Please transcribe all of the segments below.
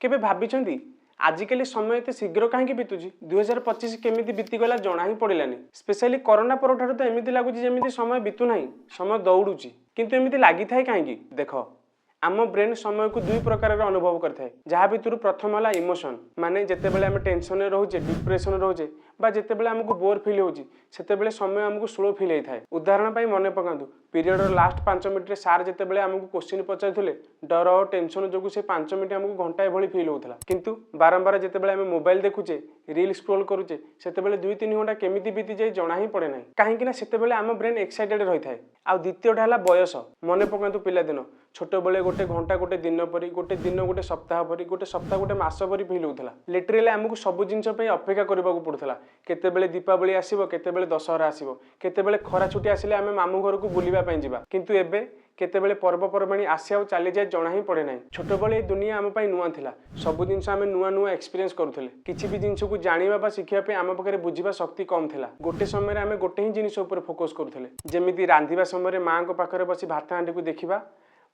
केबे भाबिछंती आजिकली समय एते शीघ्र कहीं बीतुची 2025 केमिति बीतीगला जना ही पड़ानी। स्पेशली कोरोना पर तो एमती लगुच जमी समय बीतु ना समय दौड़ुची किंतु एमती लगी थाए कहीं देख आम ब्रेन समय को दुई प्रकार अनुभव करता जहाँ भितर प्रथम है इमोशन माने जितेबाला आम टेंशन रोचे डिप्रेशन रोचे जितेबाला आमको बोर फिल होची सेतेबेले समय आमको स्लो फिल होता है। उदाहरण पर मन पकातु पीरियड लास्ट 5 मिनट सार जितेबाला आमको क्वेश्चन पचारुले डर और टेंशन जो से 5 मिनट आमको घंटाए भली फिल होता किंतु बारंबार जितेबाला आम मोबाइल देखुचे रील स्क्रोल करुचे सेतेबेले 2-3 घंटा केमिति बीती जाए जना ही पड़े ना कहीं सेतेबेले आम ब्रेन एक्साइटेड रही है। आ द्वितीयटा है बयस मन पकातु पिलादिन छोट बेले गोटे घंटा गोटे दिन परी गोटे दिन गोटे सप्ताह परी गोटे सप्ताह गोटे मास परी फिल होता लिटराली आमको सब जिनस अपेक्षा करने पड़ूला केतेबेले दीपावली आसो केतेबेले दशहरा आसो केतेबेले खरा छुट्टी आसिले आम मामू घर को बुलावा जावा किंतु एबे केतेबेले पर्वपर्वाणी आसी आ चली जाए जना ही पड़े ना। छोट बेले दुनिया आम नुआ थिला सब जिनस आम नुआ नुआ एक्सपीरियंस करुले किसी भी जिनस को जाना शिखापी आम पाखे बुझा शक्ति कम थिला गोटे समय आम गोटे ही जिनिस फोकस करुले जमी रांधिबा समय माँ को पाखे बसी भात हांडी को देखा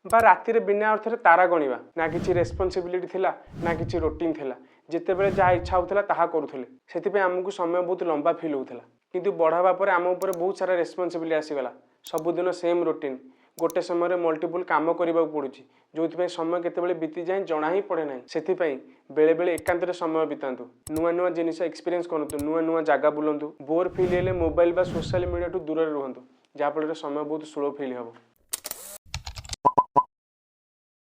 बा रातिर बिना अर्थ तारा गणिबा ना किसी रेस्पॉन्सिबिलिटी थिला ना किसी रूटीन थिला जितेबेले जहाँ इच्छा होता ताहा करुले से आमको समय बहुत लंबा फिल होता किंतु बढ़ावा पर आम उपर बहुत सारा रेस्पॉन्सिबिलिटी आसीगला सबुदिन सेम रूटीन गोटे समय मल्टीपल काम करने पड़ू जो समय केतेबेले बीती जाए जना ही पड़े ना से बेले बेले एकांत समय बितातु नुआ नुआ जिनिस एक्सपीरियंस करतु नुआ नुआ जगह बुलंतु बोर फिल हेले मोबाइल बा सोशल मीडिया ठू दूर रुहतु जहाँफल समय बहुत स्लो फिल हम।